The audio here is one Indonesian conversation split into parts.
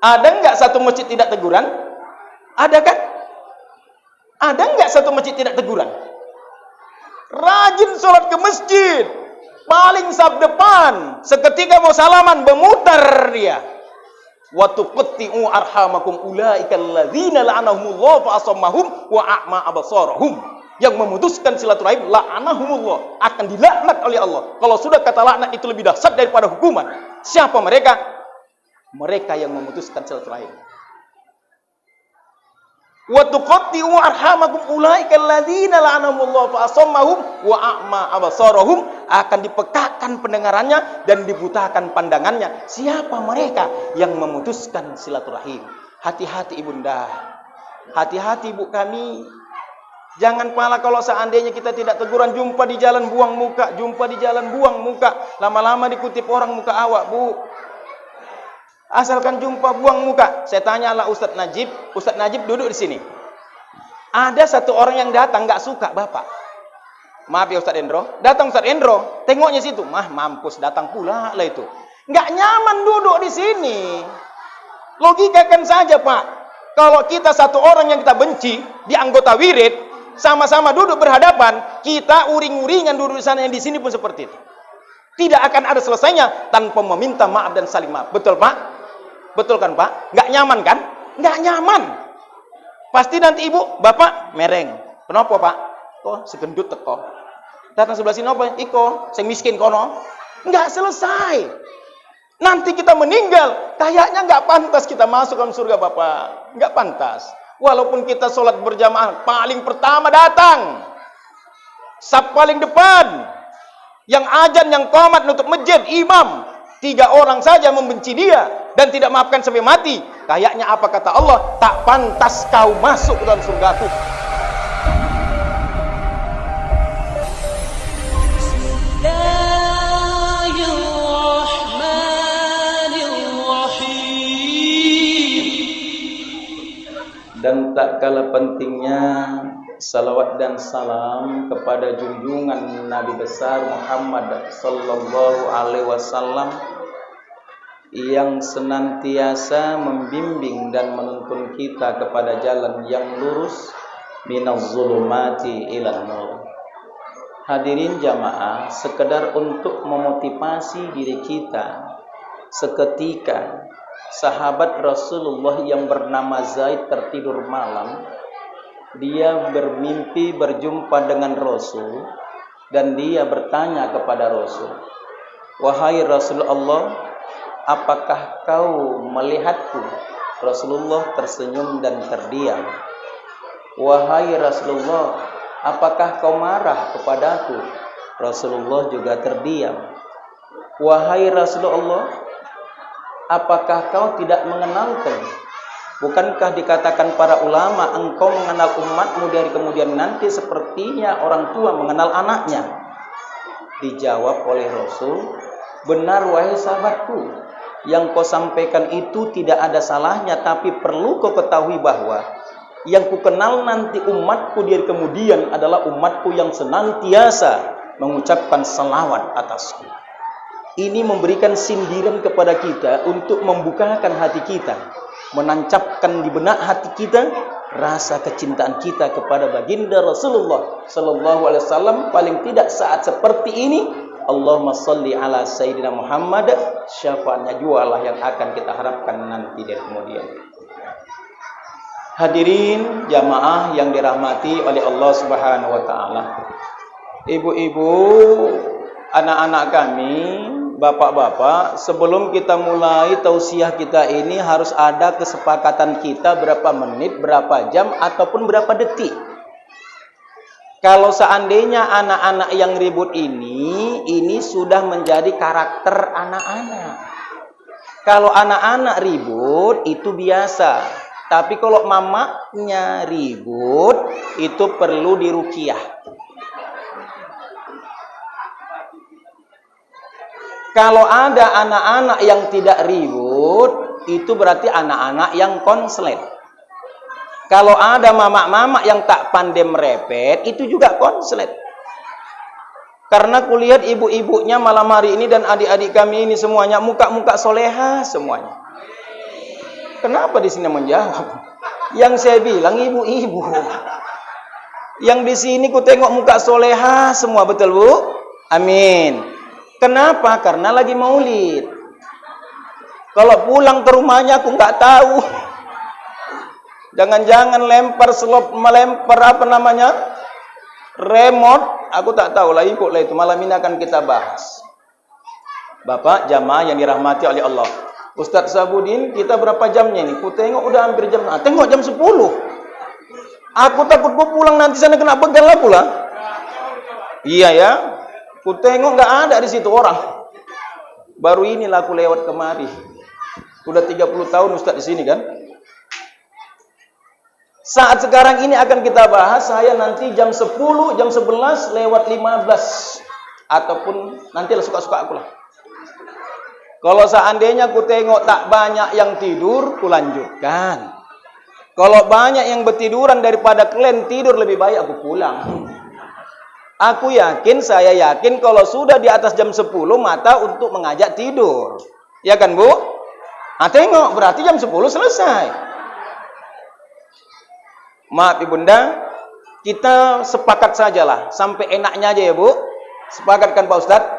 Ada nggak satu masjid tidak teguran? Ada kan? Ada nggak satu masjid tidak teguran? Rajin sholat ke masjid, paling saf depan, seketika mau salaman bermutar dia. Wa tuqatti'u arhamakum ulaika alladzina la'anahumullah fa asammahum wa a'ma absarahum. Yang memutuskan silaturahim la'anahumullah, akan dilaknat oleh Allah. Kalau sudah kata laknat itu lebih dahsyat daripada hukuman. Siapa mereka? Mereka yang memutuskan silaturahim. Wa tuqatti'u arhamakum ulaika alladzina la'anahumullah fa asammahum wa a'ma absarahum, akan dipekakkan pendengarannya dan dibutakan pandangannya. Siapa mereka yang memutuskan silaturahim? Hati-hati ibunda, hati-hati ibu kami. Jangan pala kalau seandainya kita tidak teguran, jumpa di jalan buang muka, jumpa di jalan buang muka, lama-lama dikutip orang muka awak, Bu. Asalkan jumpa buang muka. Saya tanya lah Ustadz Najib duduk di sini. Ada satu orang yang datang nggak suka Bapak. Maaf ya Ustadz Endro, datang Ustadz Endro, tengoknya situ, mampus datang pula lah itu. Nggak nyaman duduk di sini. Logikakan saja Pak. Kalau kita satu orang yang kita benci di anggota wirid, sama-sama duduk berhadapan, kita uring-uringan duduk di sana, yang di sini pun seperti itu. Tidak akan ada selesainya tanpa meminta maaf dan saling maaf. Betul Pak? Betul kan Pak? Nggak nyaman kan? Nggak nyaman. Pasti nanti ibu, bapak mereng. Kenapa Pak? Kok segendut teko. Datang sebelah sini apa? Iko, sing miskin kono. Nggak selesai. Nanti kita meninggal, kayaknya nggak pantas kita masuk ke surga Bapak. Nggak pantas. Walaupun kita sholat berjamaah, paling pertama datang. Saf paling depan. Yang azan, yang qomat nutup masjid, imam. 3 orang saja membenci dia dan tidak maafkan sampai mati. Kayaknya apa kata Allah? Tak pantas kau masuk ke dalam surgaku. Dan tak kalah pentingnya salawat dan salam kepada junjungan Nabi besar Muhammad sallallahu alaihi wasallam yang senantiasa membimbing dan menuntun kita kepada jalan yang lurus minaz zulumati ilan nur. Hadirin jamaah, sekedar untuk memotivasi diri kita, seketika sahabat Rasulullah yang bernama Zaid tertidur malam. Dia bermimpi berjumpa dengan Rasul dan dia bertanya kepada Rasul, "Wahai Rasulullah, apakah kau melihatku?" Rasulullah tersenyum dan terdiam. "Wahai Rasulullah, apakah kau marah kepadaku?" Rasulullah juga terdiam. "Wahai Rasulullah, apakah kau tidak mengenalku? Bukankah dikatakan para ulama, engkau mengenal umatmu dari kemudian nanti sepertinya orang tua mengenal anaknya?" Dijawab oleh Rasul, "Benar wahai sahabatku, yang kau sampaikan itu tidak ada salahnya, tapi perlu kau ketahui bahwa yang ku kenal nanti umatku dari kemudian adalah umatku yang senantiasa mengucapkan salawat atasku." Ini memberikan sindiran kepada kita untuk membukakan hati kita, menancapkan di benak hati kita rasa kecintaan kita kepada baginda Rasulullah sallallahu alaihi wasallam. Paling tidak saat seperti ini, Allahumma shalli ala sayyidina Muhammad, syafaatnya jualah yang akan kita harapkan nanti dari kemudian. Hadirin jamaah yang dirahmati oleh Allah Subhanahu wa taala. Ibu-ibu, anak-anak kami, bapak-bapak, sebelum kita mulai tausiah kita ini harus ada kesepakatan kita berapa menit, berapa jam, ataupun berapa detik. Kalau seandainya anak-anak yang ribut ini sudah menjadi karakter anak-anak. Kalau anak-anak ribut itu biasa, tapi kalau mamanya ribut itu perlu diruqyah. Kalau ada anak-anak yang tidak ribut, itu berarti anak-anak yang konslet. Kalau ada mama-mama yang tak pandai merepet, itu juga konslet. Karena kulihat ibu-ibunya malam hari ini dan adik-adik kami ini semuanya muka-muka soleha semuanya. Kenapa di sini menjawab? Yang saya bilang ibu-ibu. Yang di sini ku tengok muka soleha semua, betul Bu? Amin. Kenapa? Karena lagi maulid. Kalau pulang ke rumahnya aku nggak tahu. Jangan-jangan melempar apa namanya? Remote, aku tak tahu lah, ikut lah itu. Malam ini akan kita bahas. Bapak jamaah yang dirahmati oleh Allah. Ustadz Sabudin, kita berapa jamnya ini? Ku tengok udah hampir jam. Tengok jam 10. Aku takut gua pulang nanti sana kena begal lah pula. Iya ya. Ku tengok nggak ada di situ orang. Baru inilah aku lewat kemari. Udah 30 tahun Ustadz di sini kan. Saat sekarang ini akan kita bahas, saya nanti jam 10, jam 11 lewat 15. Ataupun nanti lah suka-suka aku lah. Kalau seandainya aku tengok tak banyak yang tidur, ku lanjutkan. Kalau banyak yang bertiduran daripada kalian tidur, lebih baik aku pulang. Aku yakin, saya yakin kalau sudah di atas jam 10, mata untuk mengajak tidur. Ya kan Bu? Nah tengok, berarti jam 10 selesai. Maaf Ibunda, kita sepakat sajalah, sampai enaknya aja ya Bu. Sepakatkan Pak Ustadz.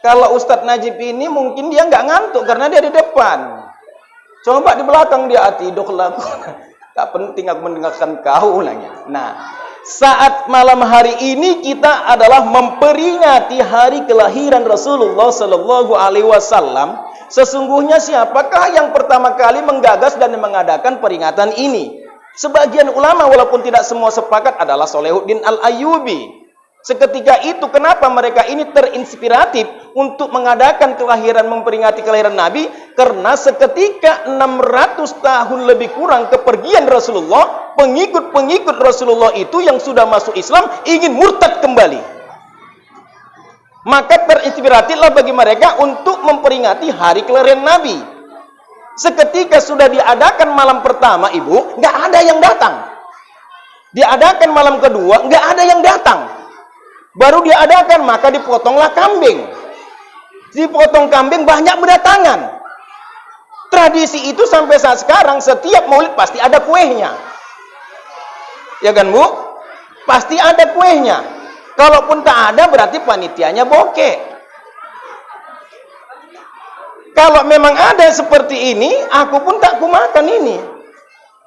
Kalau Ustadz Najib ini mungkin dia nggak ngantuk karena dia di depan. Coba di belakang dia tidur lah. Tak penting aku mendengarkan kau nanya. Nah, saat malam hari ini kita adalah memperingati hari kelahiran Rasulullah Sallallahu Alaihi Wasallam. Sesungguhnya siapakah yang pertama kali menggagas dan mengadakan peringatan ini? Sebagian ulama walaupun tidak semua sepakat adalah Shalahuddin Al-Ayyubi. Seketika itu kenapa mereka ini terinspiratif untuk mengadakan memperingati kelahiran Nabi? Karena seketika 600 tahun lebih kurang kepergian Rasulullah, pengikut-pengikut Rasulullah itu yang sudah masuk Islam ingin murtad kembali. Maka terinspiratiflah bagi mereka untuk memperingati hari kelahiran Nabi. Seketika sudah diadakan malam pertama, Ibu, nggak ada yang datang. Diadakan malam kedua, nggak ada yang datang. Baru diadakan, maka dipotonglah kambing. Dipotong kambing, banyak berdatangan. Tradisi itu sampai saat sekarang, setiap maulid pasti ada kuehnya. Ya kan, Bu? Pasti ada kuehnya. Kalaupun tak ada, berarti panitianya bokeh. Kalau memang ada seperti ini, aku pun tak kumakan ini.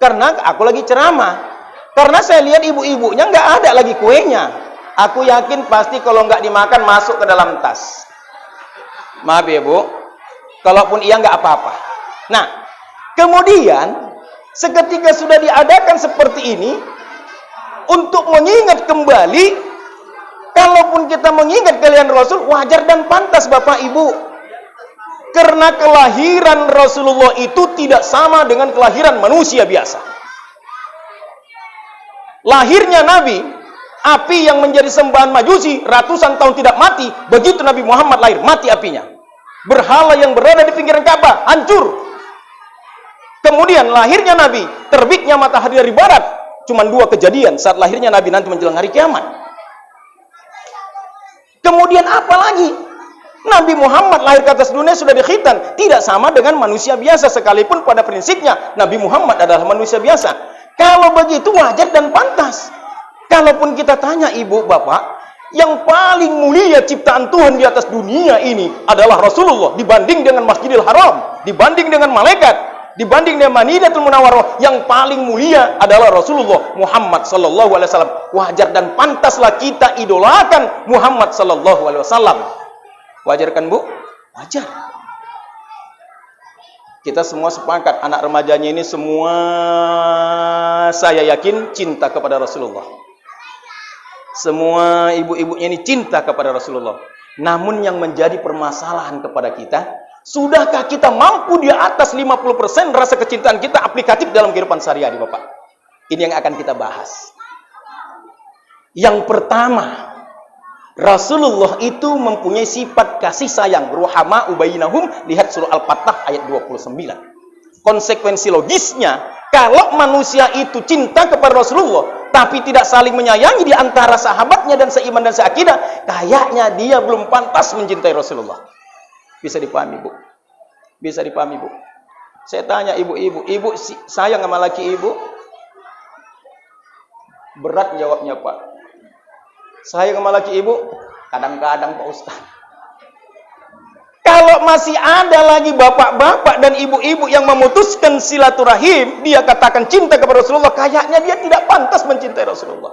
Karena aku lagi ceramah. Karena saya lihat ibu-ibunya nggak ada lagi kuenya. Aku yakin pasti kalau nggak dimakan masuk ke dalam tas. Maaf ya Bu. Kalaupun iya nggak apa-apa. Nah, kemudian seketika sudah diadakan seperti ini, untuk mengingat kembali, kalaupun kita mengingat kalian Rasul, wajar dan pantas Bapak Ibu. Karena kelahiran Rasulullah itu tidak sama dengan kelahiran manusia biasa. Lahirnya Nabi, api yang menjadi sembahan Majusi ratusan tahun tidak mati. Begitu Nabi Muhammad lahir, mati apinya. Berhala yang berada di pinggiran Ka'bah hancur. Kemudian lahirnya Nabi, terbitnya matahari dari barat. Cuma 2 kejadian saat lahirnya Nabi nanti menjelang hari kiamat. Kemudian apa lagi? Nabi Muhammad lahir ke atas dunia sudah dikhitan. Tidak sama dengan manusia biasa. Sekalipun pada prinsipnya Nabi Muhammad adalah manusia biasa. Kalau begitu wajar dan pantas. Kalaupun kita tanya ibu bapak, yang paling mulia ciptaan Tuhan di atas dunia ini adalah Rasulullah. Dibanding dengan Masjidil Haram, dibanding dengan malaikat, dibanding dengan Madinatul Munawwarah, yang paling mulia adalah Rasulullah Muhammad Sallallahu Alaihi Wasallam. Wajar dan pantaslah kita idolakan Muhammad Sallallahu Alaihi Wasallam. Wajar kan Bu? Wajar. Kita semua sepakat, anak remajanya ini semua saya yakin cinta kepada Rasulullah. Semua ibu-ibunya ini cinta kepada Rasulullah. Namun yang menjadi permasalahan kepada kita, sudahkah kita mampu di atas 50% rasa kecintaan kita aplikatif dalam kehidupan sehari-hari Bapak? Ini yang akan kita bahas. Yang pertama, Rasulullah itu mempunyai sifat kasih sayang, ruhama ubainahum, lihat surah Al-Fatah ayat 29. Konsekuensi logisnya, kalau manusia itu cinta kepada Rasulullah tapi tidak saling menyayangi di antara sahabatnya dan seiman dan seakidah, kayaknya dia belum pantas mencintai Rasulullah. Bisa dipahami Bu? Bisa dipahami Bu? Saya tanya ibu-ibu, ibu sayang sama laki ibu? Berat jawabnya Pak. Sayang sama laki ibu? Kadang-kadang Pak Ustaz. Kalau masih ada lagi bapak-bapak dan ibu-ibu yang memutuskan silaturahim, dia katakan cinta kepada Rasulullah, kayaknya dia tidak pantas mencintai Rasulullah.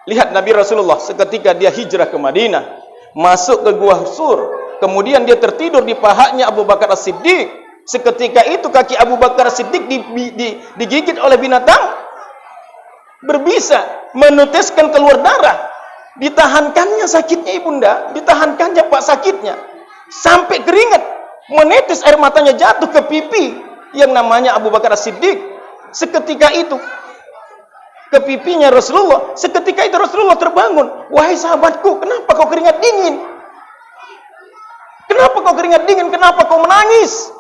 Lihat Nabi Rasulullah seketika dia hijrah ke Madinah, masuk ke Gua Sur, kemudian dia tertidur di pahanya Abu Bakar As-Siddiq. Seketika itu kaki Abu Bakar As-Siddiq digigit oleh binatang berbisa, meneteskan keluar darah. Ditahankannya sakitnya ibunda, ditahankannya Pak sakitnya, sampai keringat menetes, air matanya jatuh ke pipi yang namanya Abu Bakar As-Siddiq. Seketika itu ke pipinya Rasulullah. Seketika itu Rasulullah terbangun. Wahai sahabatku, kenapa kau keringat dingin? Kenapa kau keringat dingin? Kenapa kau menangis?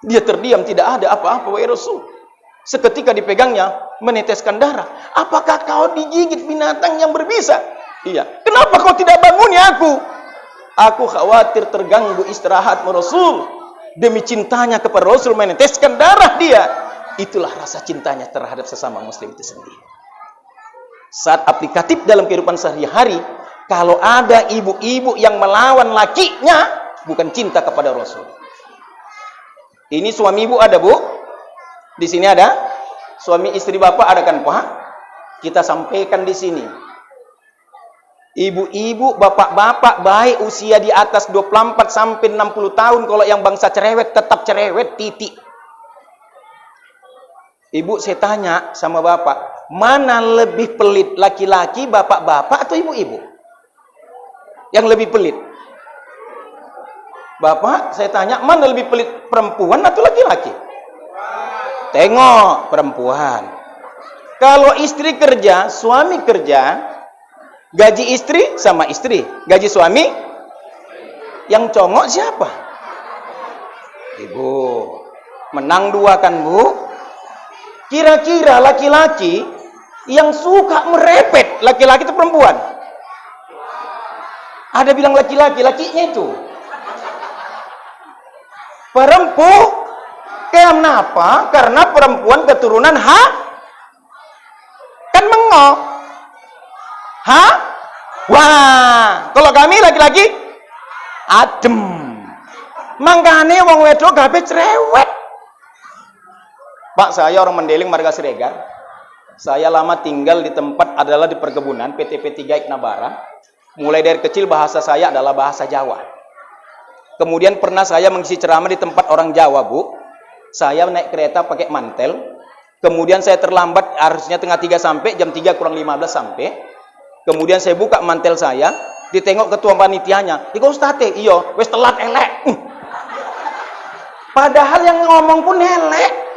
Dia terdiam, tidak ada apa-apa wahai Rasul. Seketika dipegangnya, meneteskan darah. Apakah kau digigit binatang yang berbisa? Iya. Kenapa kau tidak banguni aku? Aku khawatir terganggu istirahatmu Rasul. Demi cintanya kepada Rasul meneteskan darah dia. Itulah rasa cintanya terhadap sesama muslim itu sendiri. Saat aplikatif dalam kehidupan sehari-hari, kalau ada ibu-ibu yang melawan lakinya, bukan cinta kepada Rasul. Ini suami ibu ada bu? Di sini ada? Suami istri bapak ada kan Pak? Kita sampaikan di sini. Ibu-ibu, bapak-bapak, baik usia di atas 24 sampai 60 tahun, kalau yang bangsa cerewet tetap cerewet, titik. Ibu, saya tanya sama bapak, mana lebih pelit, laki-laki, bapak-bapak atau ibu-ibu? Yang lebih pelit? Bapak, saya tanya, mana lebih pelit, perempuan atau laki-laki? Tengok, perempuan. Kalau istri kerja, suami kerja, gaji istri sama istri, gaji suami yang congok siapa? Ibu. Menang dua kan bu? Kira-kira laki-laki yang suka merepet, laki-laki itu perempuan? Ada bilang laki-laki, lakinya itu perempuan. Kenapa? Karena perempuan keturunan kan mengok. Wah, kalau kami laki-laki adem. Mangkane wong wedok kabeh cerewet. Pak, saya orang Mendeling Marga Siregar. Saya lama tinggal di tempat adalah di perkebunan PTP 3 Iknabara. Mulai dari kecil bahasa saya adalah bahasa Jawa. Kemudian pernah saya mengisi ceramah di tempat orang Jawa, Bu. Saya naik kereta pakai mantel. Kemudian saya terlambat, harusnya tengah 3 sampai, jam 3 kurang 15 sampai. Kemudian saya buka mantel saya, ditengok ketua panitianya. Iku Ustate, iyo, wis telat elek. Padahal yang ngomong pun elek.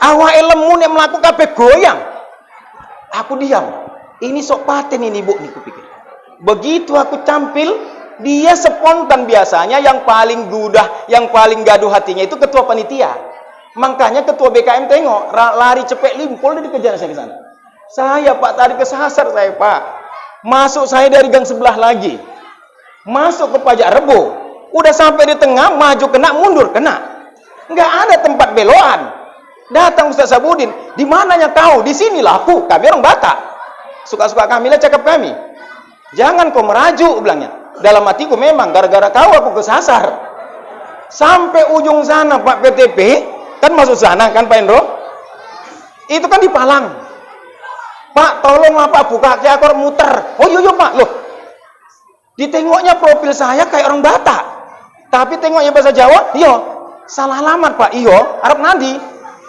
Awake lemu nek mlaku kabeh goyang. Aku diam. Ini sok paten ini Bu, nih kupikir. Begitu aku tampil, dia spontan. Biasanya yang paling gudah, yang paling gaduh hatinya itu ketua panitia. Makanya ketua BKM tengok, lari cepet limpul, dia dikejar saya ke sana. Saya Pak tadi kesasar saya Pak. Masuk saya dari gang sebelah lagi. Masuk ke Pajak Rebo. Udah sampai di tengah, maju kena, mundur kena. Nggak ada tempat beloan. Datang Ustaz Sabudin, di mananya kau? Di sinilah aku, kami orang Batak. Suka-suka kami lah cakap kami. Jangan kau merajuk, bilangnya. Dalam hatiku memang gara-gara kau aku kesasar. Sampai ujung sana Pak PTP, kan masuk sana kan Pak Endro? Itu kan di Palang. Pak, tolonglah Pak buka kaki aku muter. Oh iya Pak, loh. Ditengoknya profil saya kayak orang Batak. Tapi tengoknya bahasa Jawa, iya. Salah alamat Pak, iya. Arab nadi.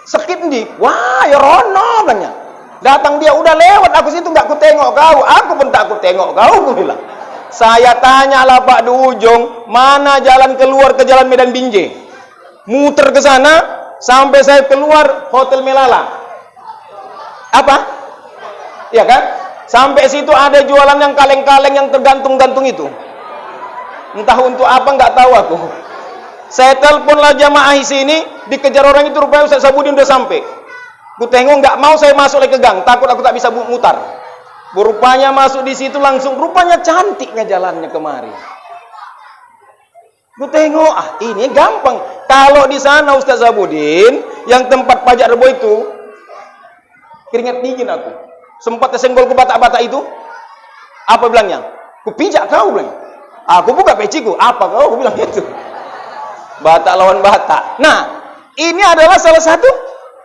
Sekit ndi? Wah, ya rono bilangnya. Datang dia udah lewat aku situ nggak ku tengok kau. Aku pun tak ku tengok kau, aku bilang. Saya tanya lah Pak di ujung, mana jalan keluar ke Jalan Medan Binjai? Muter ke sana sampai saya keluar Hotel Melala. Apa? Ya kan? Sampai situ ada jualan yang kaleng-kaleng yang tergantung-gantung itu. Entah untuk apa nggak tahu aku. Saya teleponlah jamaah sini, dikejar orang itu, rupanya Ustaz Sabudin udah sampai. Ku tengok nggak mau saya masuk lagi ke gang, takut aku tak bisa mutar. Rupanya masuk di situ langsung, rupanya cantiknya jalannya kemari. Gue tengok, ini gampang. Kalau di sana Ustaz Zabudin, yang tempat pajak rebo itu, keringat dingin aku. Sempat tersenggol ke batak-batak itu. Apa bilangnya? Ku pijak kau bilang. Aku buka peciku. Apa kau? Aku bilang gitu. Batak lawan batak. Nah, ini adalah salah satu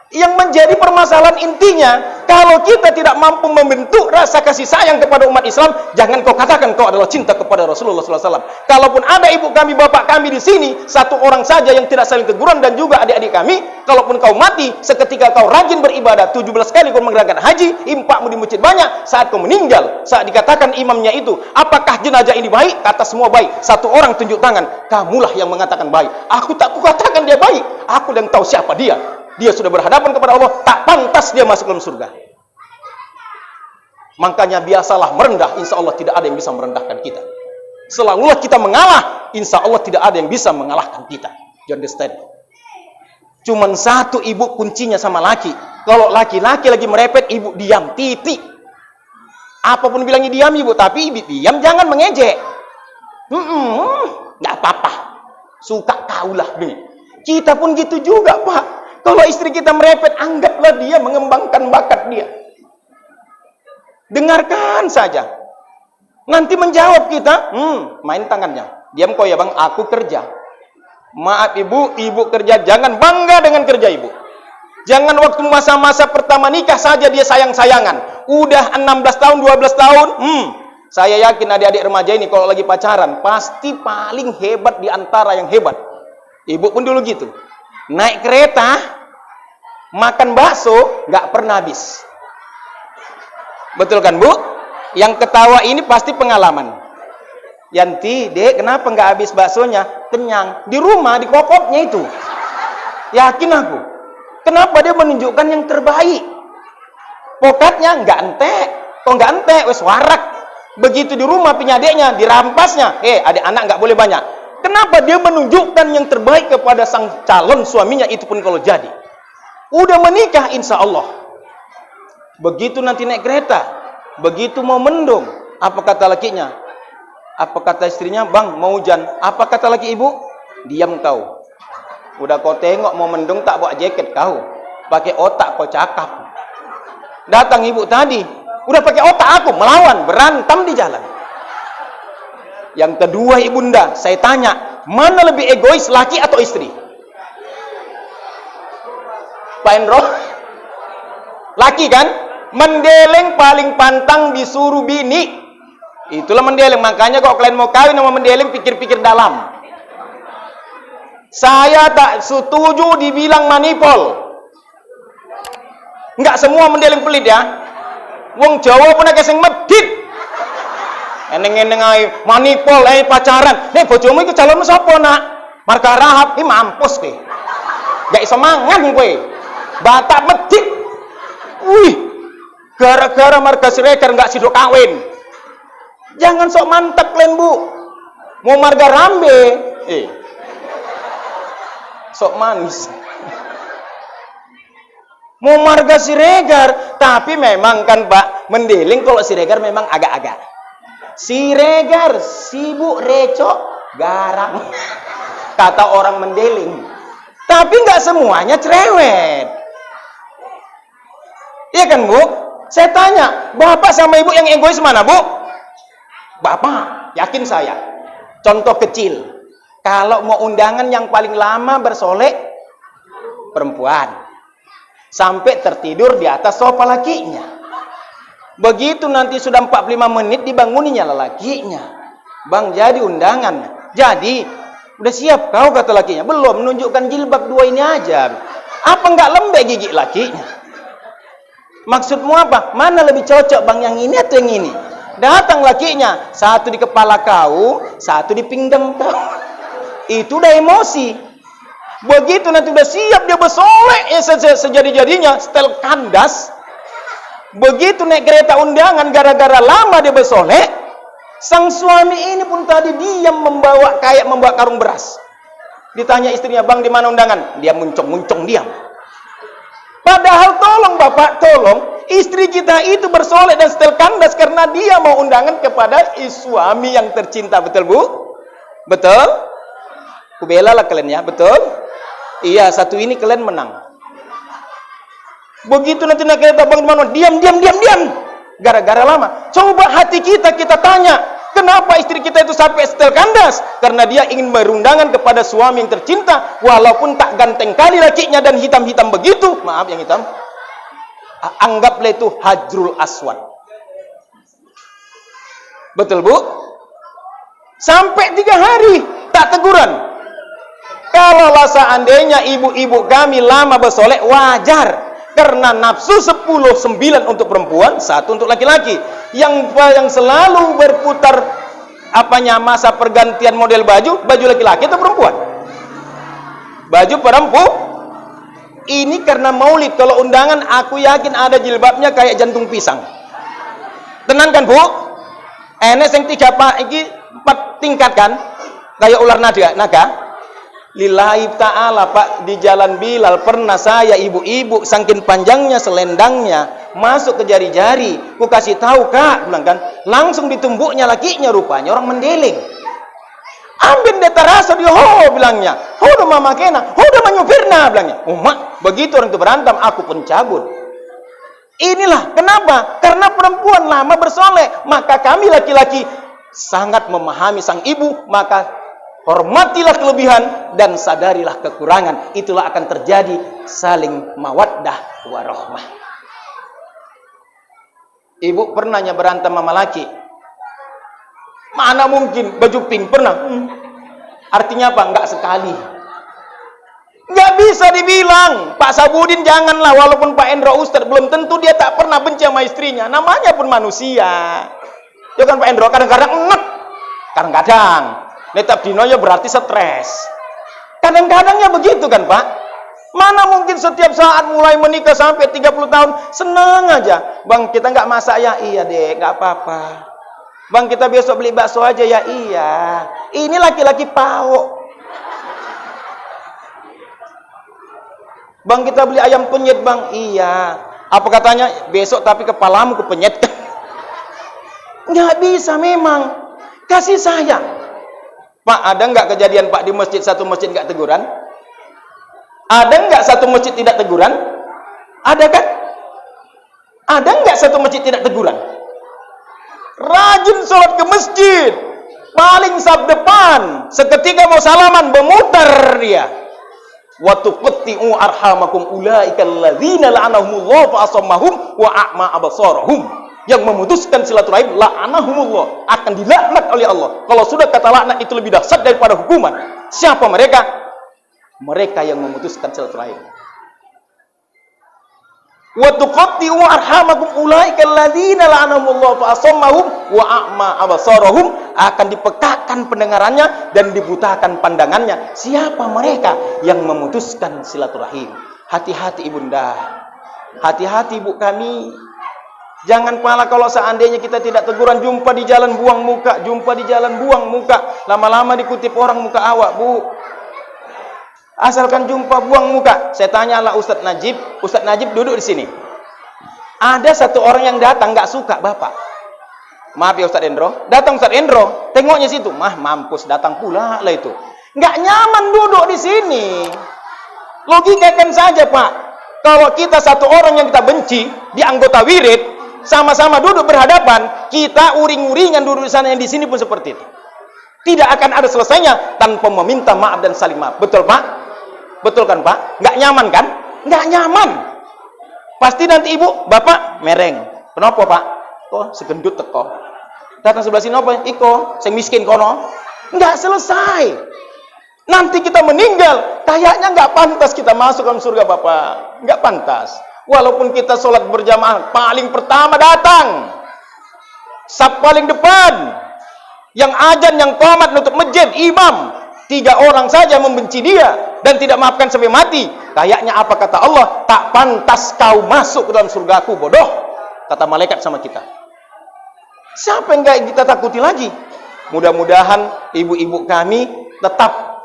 yang menjadi permasalahan intinya. Kalau kita tidak mampu membentuk rasa kasih sayang kepada umat Islam, jangan kau katakan kau adalah cinta kepada Rasulullah SAW. Kalaupun ada ibu kami, bapak kami di sini, satu orang saja yang tidak saling teguran dan juga adik-adik kami, kalaupun kau mati, seketika kau rajin beribadah, 17 kali kau mengerjakan haji, infakmu di masjid banyak, saat kau meninggal, saat dikatakan imamnya itu, apakah jenazah ini baik? Kata semua baik. Satu orang tunjuk tangan, kamulah yang mengatakan baik. Aku tak kukatakan dia baik. Aku yang tahu siapa dia. Dia sudah berhadapan kepada Allah, tak pantas dia masuk dalam surga. Makanya biasalah merendah, insya Allah tidak ada yang bisa merendahkan kita. Selalulah kita mengalah, insya Allah tidak ada yang bisa mengalahkan kita. You understand? Cuman satu ibu kuncinya sama laki. Kalau laki-laki lagi merepet, ibu diam, titik. Apapun bilangnya diam ibu, tapi ibu diam, jangan mengejek. Nggak apa-apa. Suka kaulah. Kita pun gitu juga, Pak. Kalau istri kita merepet, anggaplah dia mengembangkan bakat dia. Dengarkan saja. Nanti menjawab kita, main tangannya. Diam kau ya bang, aku kerja. Maaf ibu, ibu kerja. Jangan bangga dengan kerja ibu. Jangan waktu masa-masa pertama nikah saja dia sayang-sayangan. Udah 16 tahun, 12 tahun. Saya yakin adik-adik remaja ini kalau lagi pacaran, pasti paling hebat di antara yang hebat. Ibu pun dulu gitu. Naik kereta, makan bakso, nggak pernah habis. Betul kan bu? Yang ketawa ini pasti pengalaman. Yanti, dek, kenapa nggak habis baksonya? Kenyang. Di rumah, di kokopnya itu. Yakin aku. Kenapa dia menunjukkan yang terbaik? Pokatnya nggak entek. Kok nggak entek? Wes warak. Begitu di rumah punya adeknya, dirampasnya. Adik anak nggak boleh banyak. Kenapa dia menunjukkan yang terbaik kepada sang calon suaminya, itu pun kalau jadi. Udah menikah insya Allah. Begitu nanti naik kereta, begitu mau mendung, apa kata lakinya? Apa kata istrinya? Bang, mau hujan. Apa kata laki ibu? Diam kau. Udah kau tengok mau mendung tak bawa jaket kau. Pakai otak kau cakap. Datang ibu tadi, udah pakai otak aku, melawan, berantem di jalan. Yang kedua ibunda, saya tanya, mana lebih egois, laki atau istri? Pak Endro? Laki kan? Mendeleng paling pantang disuruh bini. Itulah mendeleng. Makanya kalau kalian mau kawin sama mendeleng, pikir-pikir dalam. Saya tak setuju dibilang manipul. Enggak semua mendeleng pelit ya. Wong Jawa pun ada yang medit. Eneng-eneng ae manipul pacaran. Nek bojomu iku calonmu sapa nak? Marga Rahab iki mampus kowe. Gak iso mangan kowe. Batak medit. Wih. Gara-gara marga Siregar enggak sido kawin. Jangan sok mantap kalian, Bu. Mau marga Rambe. Sok manis. Mau marga Siregar, tapi memang kan Pak, mendeling kalau Siregar memang agak-agak. Siregar, sibuk recok, garang. Kata orang mendeling. Tapi nggak semuanya cerewet. Iya kan Bu? Saya tanya, Bapak sama Ibu yang egois mana Bu? Bapak, yakin saya. Contoh kecil. Kalau mau undangan yang paling lama bersolek, perempuan. Sampai tertidur di atas sofa lakinya. Begitu nanti sudah 45 menit dibanguninya lakinya. Bang, jadi undangan. Jadi, udah siap kau kata lakinya? Belum, menunjukkan jilbab 2 ini aja. Apa enggak lembek gigi lakinya? Maksudmu apa? Mana lebih cocok bang, yang ini atau yang ini? Datang lakinya, satu di kepala kau, satu di pinggang kau. Itu udah emosi. Begitu nanti udah siap dia bersolek sejadi-jadinya, setel kandas. Begitu naik kereta undangan gara-gara lama dia bersolek, sang suami ini pun tadi diam membawa karung beras. Ditanya istrinya, "Bang, di mana undangan?" Dia muncung diam. Padahal tolong Bapak, tolong istri kita itu bersolek dan setel kandas karena dia mau undangan kepada suami yang tercinta. Betul Bu? Betul? Kubela lah kalian ya, betul? Iya, satu ini kalian menang. Begitu nanti nak kita bang teman-teman, diam. Gara-gara lama. Coba hati kita tanya, kenapa istri kita itu sampai setel kandas? Karena dia ingin berundangan kepada suami yang tercinta, walaupun tak ganteng kali lakinya dan hitam-hitam begitu. Maaf yang hitam. Anggaplah itu hajrul aswad. Betul bu? Sampai 3 hari tak teguran. Kalaulah seandainya ibu-ibu kami lama bersolek, wajar. Karena nafsu 10-9 untuk perempuan, 1 untuk laki-laki. Yang selalu berputar masa pergantian model baju laki-laki atau perempuan? Baju perempuan. Ini karena maulid. Kalau undangan aku yakin ada jilbabnya kayak jantung pisang. Tenang kan bu? Enes yang 4 tingkat kan? Kayak ular naga. Lillahi ta'ala pak, di jalan Bilal pernah saya ibu-ibu saking panjangnya selendangnya masuk ke jari-jari, ku kasih tahu kak, bilang kan, langsung ditumbuknya lakinya, rupanya orang mendeling. Ambil dia terasa dia bilangnya, udah mama kena, udah menyupirna bilangnya. Mak, begitu orang itu berantem, aku pun cabut. Inilah kenapa? Karena perempuan lama bersolek, maka kami laki-laki sangat memahami sang ibu, maka hormatilah kelebihan dan sadarilah kekurangan. Itulah akan terjadi saling mawaddah warahmah. Ibu pernahnya berantem sama laki? Mana mungkin baju pink pernah? Artinya apa? Enggak sekali. Enggak bisa dibilang. Pak Sabudin janganlah, walaupun Pak Endro Ustadz belum tentu dia tak pernah benci sama istrinya. Namanya pun manusia. Ya kan Pak Endro, kadang-kadang enek. Kadang-kadang netap dinonya berarti stres. Kadang-kadangnya begitu kan Pak? Mana mungkin setiap saat mulai menikah sampai 30 tahun senang aja. Bang kita nggak masak ya? Iya deh, nggak apa-apa. Bang kita besok beli bakso aja ya? Iya. Ini laki-laki pawok. Bang kita beli ayam penyet bang? Iya. Apa katanya? Besok tapi kepalamu kupenyetkan. Nggak bisa memang. Kasih sayang. Pak, ada nggak kejadian Pak di masjid, satu masjid nggak teguran? Ada nggak satu masjid tidak teguran? Ada kan? Ada nggak satu masjid tidak teguran? Rajin sholat ke masjid, paling saf depan, seketika mau salaman bermutar dia. Wa tuqatti'u arhamakum ulaika alladzina la'anahumullahu fa asammahum wa a'ma absarahum. Yang memutuskan silaturahim la'anahumullah, akan dilaknat oleh Allah. Kalau sudah kata laknat itu lebih dahsyat daripada hukuman. Siapa mereka? Mereka yang memutuskan silaturahim. Wa tuqatti'u arhamakum ulaika alladzina la'anahumullah fa asammahum wa a'ma absarahum, akan dipekakkan pendengarannya dan dibutakan pandangannya. Siapa mereka yang memutuskan silaturahim? Hati-hati ibunda. Hati-hati ibu kami. Jangan pala kalau seandainya kita tidak teguran, jumpa di jalan buang muka, lama-lama dikutip orang muka awak, bu. Asalkan jumpa buang muka. Saya tanyalah Ustadz Najib duduk di sini. Ada satu orang yang datang nggak suka bapak. Maaf ya Ustadz Endro, datang Ustadz Endro, tengoknya situ, mampus datang pula lah itu. Nggak nyaman duduk di sini. Logikakan saja Pak. Kalau kita satu orang yang kita benci di anggota wirid, sama-sama duduk berhadapan, kita uring-uringan duduk di sana, yang di sini pun seperti itu. Tidak akan ada selesainya tanpa meminta maaf dan saling maaf. Betul Pak? Betul kan Pak? Nggak nyaman kan? Nggak nyaman. Pasti nanti ibu, bapak mereng. Kenapa Pak? Kok segendut teko. Datang sebelah sini apa? Iko, sing miskin kono. Nggak selesai. Nanti kita meninggal, kayaknya nggak pantas kita masuk dalam surga Bapak. Nggak pantas. Walaupun kita sholat berjamaah, paling pertama datang, saf paling depan, yang ajan, yang qomat nutup masjid, imam, 3 orang saja membenci dia dan tidak maafkan sampai mati. Kayaknya apa kata Allah? Tak pantas kau masuk ke dalam surgaku, bodoh. Kata malaikat sama kita. Siapa yang nggak kita takuti lagi? Mudah-mudahan ibu-ibu kami tetap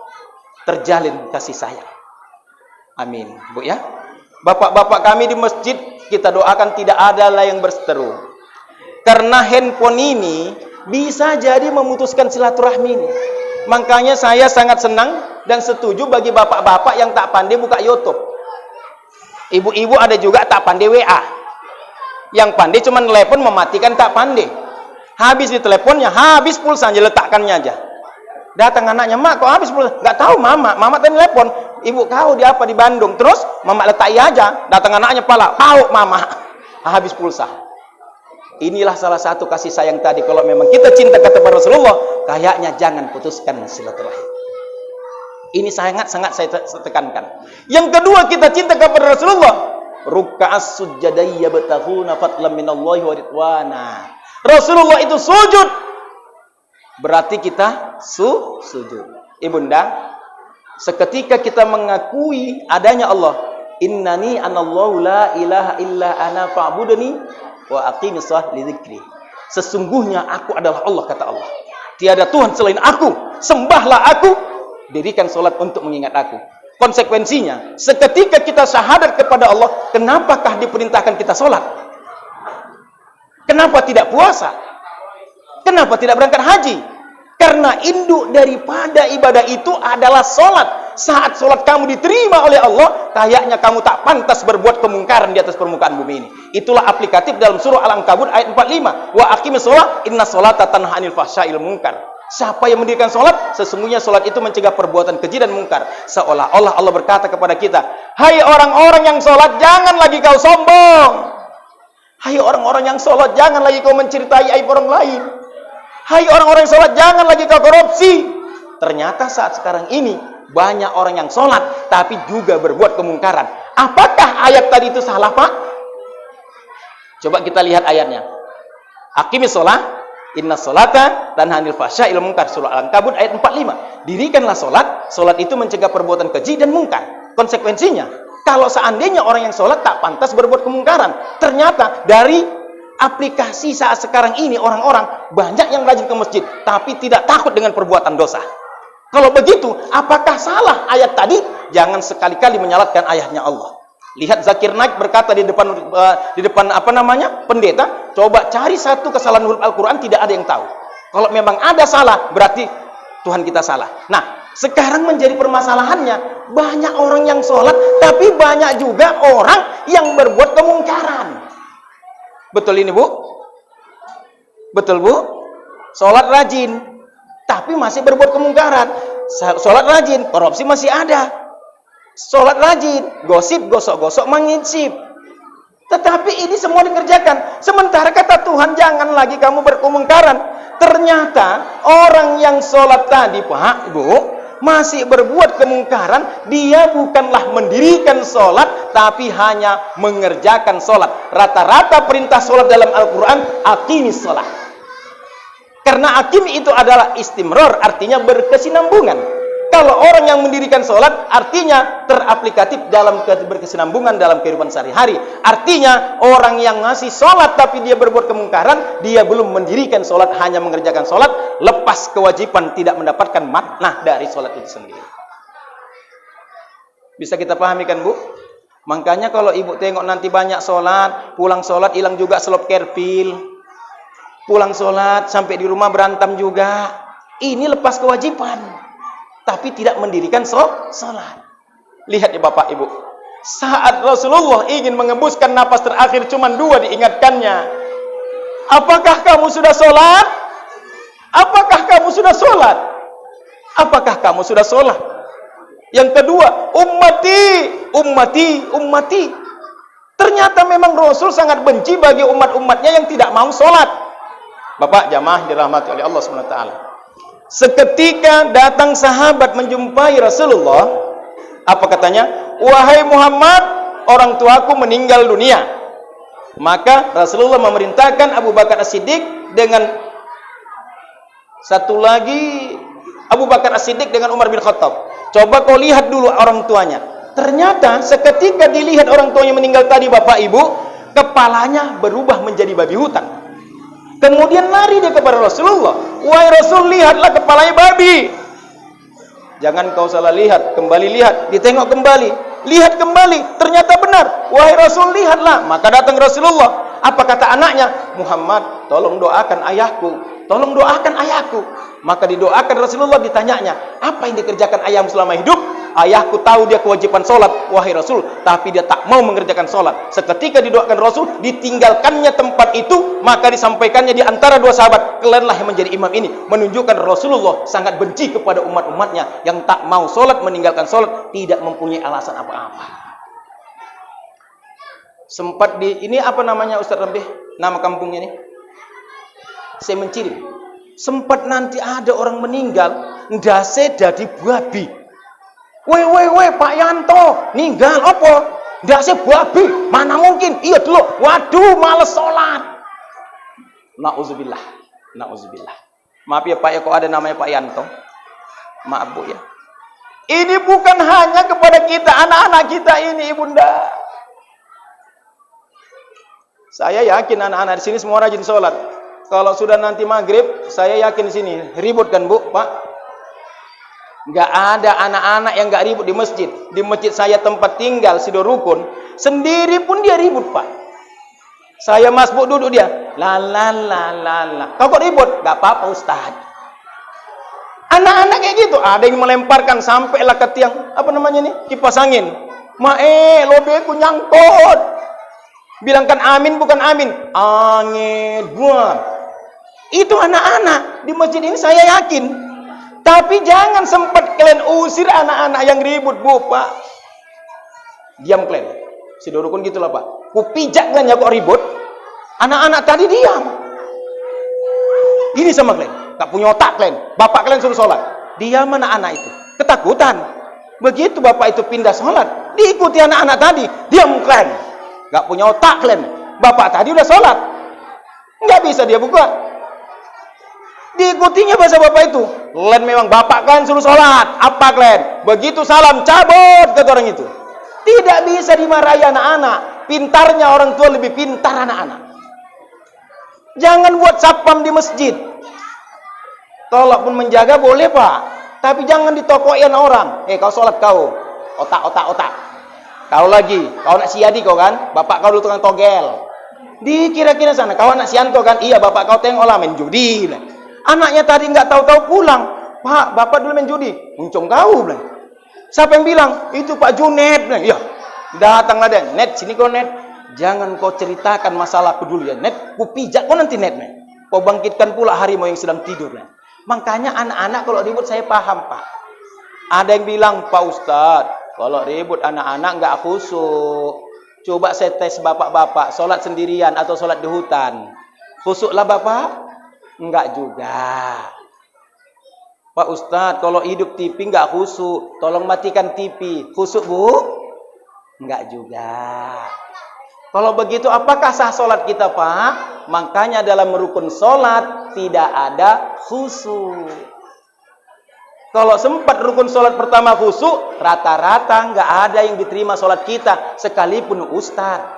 terjalin kasih sayang. Amin, Bu ya. Bapak-bapak kami di masjid, kita doakan tidak ada lah yang berseteru. Karena handphone ini bisa jadi memutuskan silaturahmi ini. Makanya saya sangat senang dan setuju bagi bapak-bapak yang tak pandai buka YouTube. Ibu-ibu ada juga tak pandai WA. Yang pandai cuma telepon, mematikan tak pandai. Habis di teleponnya, habis pulsanya, letakkannya aja. Datang anaknya, mak kok habis pulsa? Nggak tahu mama tadi telepon. Ibu kau di apa di Bandung? Terus mama letak aja. Datang anaknya pala, tahu mama. Habis pulsa. Inilah salah satu kasih sayang tadi. Kalau memang kita cinta kepada Rasulullah, kayaknya jangan putuskan silaturahim. Ini sangat-sangat saya tekankan. Yang kedua, kita cinta kepada Rasulullah. Ruk'as sujadai yabtaghuna fadlan minallahi wa ridwana. Rasulullah itu sujud. Berarti kita sujud. Ibunda, seketika kita mengakui adanya Allah, innani anallahu la ilaha illa ana fa'budni wa aqimis shalah li dzikri. Sesungguhnya aku adalah Allah, kata Allah. Tiada Tuhan selain aku, sembahlah aku, dirikan salat untuk mengingat aku. Konsekuensinya, seketika kita syahadat kepada Allah, kenapakah diperintahkan kita salat? Kenapa tidak puasa? Kenapa tidak berangkat haji? Karena induk daripada ibadah itu adalah salat. Saat salat kamu diterima oleh Allah, kayaknya kamu tak pantas berbuat kemungkaran di atas permukaan bumi ini. Itulah aplikatif dalam surah Al-Ankabut ayat 45. Wa aqimis shalah inna sholata tanha 'anil fahsyail munkar. Siapa yang mendirikan salat, sesungguhnya salat itu mencegah perbuatan keji dan mungkar. Seolah-olah Allah berkata kepada kita, hai orang-orang yang salat, jangan lagi kau sombong. Hai orang-orang yang salat, jangan lagi kau menceritai aib orang lain. Hai orang-orang yang salat, jangan lagi kau korupsi. Ternyata saat sekarang ini banyak orang yang sholat tapi juga berbuat kemungkaran. Apakah ayat tadi itu salah, Pak? Coba kita lihat ayatnya. Aqimis sholah, inna sholata tanha 'anil fahsyail munkar, surah Al-Ankabut ayat 45. Dirikanlah sholat itu mencegah perbuatan keji dan mungkar. Konsekuensinya, kalau seandainya orang yang sholat tak pantas berbuat kemungkaran, ternyata dari aplikasi saat sekarang ini orang-orang banyak yang rajin ke masjid tapi tidak takut dengan perbuatan dosa. Kalau begitu, apakah salah ayat tadi? Jangan sekali-kali menyalatkan ayatnya Allah. Lihat Zakir Naik berkata di depan pendeta, coba cari satu kesalahan huruf Al-Quran, tidak ada yang tahu. Kalau memang ada salah, berarti Tuhan kita salah. Nah, sekarang menjadi permasalahannya, banyak orang yang sholat, tapi banyak juga orang yang berbuat kemungkaran. Betul ini, Bu? Betul, Bu? Sholat rajin, tapi masih berbuat kemungkaran. Sholat rajin, korupsi masih ada. Sholat rajin, gosip, gosok-gosok, menginsip. Tetapi ini semua dikerjakan. Sementara kata Tuhan, jangan lagi kamu berkemungkaran. Ternyata orang yang sholat tadi, Pak, Ibu, masih berbuat kemungkaran. Dia bukanlah mendirikan sholat, tapi hanya mengerjakan sholat. Rata-rata perintah sholat dalam Al-Quran, aqimis sholat. Karena akim itu adalah istimror, artinya berkesinambungan. Kalau orang yang mendirikan sholat, artinya teraplikatif dalam berkesinambungan dalam kehidupan sehari-hari. Artinya orang yang ngasih sholat tapi dia berbuat kemungkaran, dia belum mendirikan sholat, hanya mengerjakan sholat, lepas kewajiban, tidak mendapatkan makna dari sholat itu sendiri. Bisa kita pahami kan, Bu? Makanya kalau ibu tengok nanti banyak sholat, pulang sholat hilang juga selop kerpil. Pulang sholat, sampai di rumah berantem juga. Ini lepas kewajiban, tapi tidak mendirikan sholat. Lihat ya Bapak Ibu, saat Rasulullah ingin mengembuskan napas terakhir, cuma 2 diingatkannya. Apakah kamu sudah sholat? Apakah kamu sudah sholat? Apakah kamu sudah sholat? Yang kedua, ummati, ummati, ummati. Ternyata memang Rasul sangat benci bagi umat-umatnya yang tidak mau sholat. Bapak jamaah dirahmati oleh Allah SWT. Seketika datang sahabat menjumpai Rasulullah, apa katanya? Wahai Muhammad, orang tuaku meninggal dunia. Maka Rasulullah memerintahkan Abu Bakar As-Siddiq dengan satu lagi, Abu Bakar As-Siddiq dengan Umar bin Khattab. Coba kau lihat dulu orang tuanya. Ternyata seketika dilihat orang tuanya meninggal tadi, Bapak Ibu, kepalanya berubah menjadi babi hutan. Kemudian lari dia kepada Rasulullah. Wahai Rasul, lihatlah kepalanya babi. Jangan kau salah lihat, kembali lihat, ditengok kembali, lihat kembali, ternyata benar. Wahai Rasul, lihatlah. Maka datang Rasulullah. Apa kata anaknya? Muhammad, tolong doakan ayahku, tolong doakan ayahku. Maka didoakan Rasulullah, ditanyanya, apa yang dikerjakan ayahmu selama hidup? Ayahku tahu dia kewajiban sholat, wahai Rasul, tapi dia tak mau mengerjakan sholat. Seketika didoakan Rasul, ditinggalkannya tempat itu, maka disampaikannya di antara dua sahabat, kalianlah yang menjadi imam ini. Menunjukkan Rasulullah sangat benci kepada umat-umatnya yang tak mau sholat, meninggalkan sholat, tidak mempunyai alasan apa-apa. Sempat ini apa namanya Ustaz Rabi? Nama kampungnya ini? Saya menciri. Sempat nanti ada orang meninggal, ndase dadi babi. Weh Pak Yanto, ninggal apa? Ndase babi. Mana mungkin? Iya dulu. Waduh, males sholat. Nauzubillah. Maaf ya Pak ya, kok ada namanya Pak Yanto. Maaf Bu ya. Ini bukan hanya kepada kita, anak-anak kita ini, Ibunda. Saya yakin anak-anak di sini semua rajin sholat. Kalau sudah nanti maghrib, saya yakin di sini ribut kan Bu, Pak? Nggak ada anak-anak yang nggak ribut di masjid. Di masjid saya tempat tinggal Sido Rukun, sendiri pun dia ribut Pak. Saya masbuk duduk dia, la. Kau kok ribut? Nggak apa-apa Ustaz. Anak-anak kayak gitu, ada yang melemparkan sampailah ke tiang, apa namanya nih, kipas angin. Lobeku nyangkut. Bilangkan amin bukan amin, angin buang. Itu anak-anak di masjid ini saya yakin. Tapi jangan sempat kalian usir anak-anak yang ribut Bu, Pak. Diam kalian. Sido Rukun gitulah Pak. Ku pijak kalian ya kok ribut. Anak-anak tadi diam. Ini sama kalian. Tak punya otak kalian. Bapak kalian suruh sholat. Diam anak-anak itu. Ketakutan. Begitu bapak itu pindah sholat, diikuti anak-anak tadi. Diam kalian. Gak punya otak kalian. Bapak tadi udah sholat. Nggak bisa dia buka. Diikutinya bahasa bapak itu. Kalian memang bapak kalian suruh sholat. Apa kalian? Begitu salam, cabut, kata orang itu. Tidak bisa dimarahi anak-anak. Pintarnya orang tua lebih pintar anak-anak. Jangan buat sapam di masjid. Kalaupun menjaga boleh Pak. Tapi jangan ditokokin orang. Kau sholat kau. Otak. Kau lagi. Kau anak siadi kau kan? Bapak kau dulu tukang togel. Dikira-kira sana. Kau anak sianto kan? Iya bapak kau tengoklah main judi. Anaknya tadi nggak tahu-tahu pulang. Pak, bapak dulu main judi. Muncung kau bilang. Siapa yang bilang? Itu Pak Junet bilang. Iya. Datanglah dia. Net, sini kau Net. Jangan kau ceritakan masalahku dulu ya Net. Ku pijak kau nanti Net. Kau bangkitkan pula harimau yang sedang tidur. Makanya anak-anak kalau ribut saya paham Pak. Ada yang bilang, Pak Ustadz, kalau ribut anak-anak nggak khusyuk. Coba saya tes bapak-bapak. Sholat sendirian atau sholat di hutan. Khusyuklah bapak? Enggak juga. Pak Ustadz, kalau hidup TV enggak khusyuk, tolong matikan TV. Khusyuk Bu? Enggak juga. Kalau begitu apakah sah sholat kita Pak? Makanya dalam rukun sholat tidak ada khusyuk. Kalau sempat rukun sholat pertama khusyuk, rata-rata enggak ada yang diterima sholat kita, sekalipun Ustadz.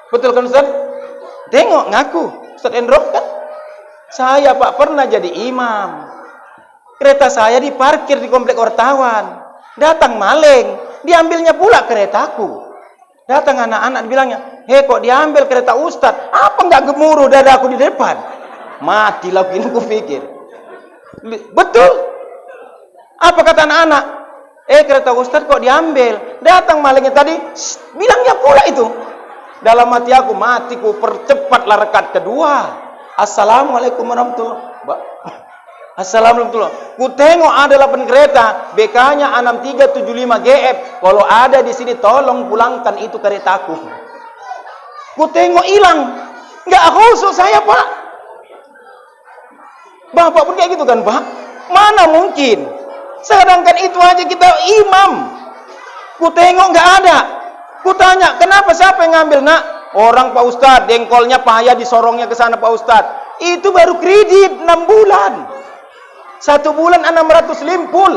Betul kan Ustadz? Tengok ngaku, Ustadz Endrok kan? Saya Pak pernah jadi imam. Kereta saya diparkir di komplek wartawan. Datang maling, diambilnya pula keretaku. Datang anak-anak bilangnya, kok diambil kereta Ustadz? Apa nggak gemuruh dadaku di depan? Matilah ini kupikir. Betul. Apa kata anak-anak? Kereta Ustadz kok diambil? Datang malingnya tadi, bilangnya pula itu. Dalam hati aku, matiku percepatlah rakaat kedua. Assalamualaikum warahmatullahi wabarakatuh. Assalamualaikum. Ku tengok ada 8 kereta, BK-nya 6375 GF. Kalau ada di sini tolong pulangkan itu keretaku. Ku tengok hilang. Enggak khusus saya, Pak. Bapak pun kayak gitu kan, Pak? Mana mungkin? Sedangkan itu aja kita imam. Ku tengok enggak ada. Ku tanya, kenapa siapa yang ngambil, Nak? Orang Pak Ustadz, dengkolnya payah disorongnya ke sana Pak Ustadz. Itu baru kredit 6 bulan. 1 bulan 600 limpul.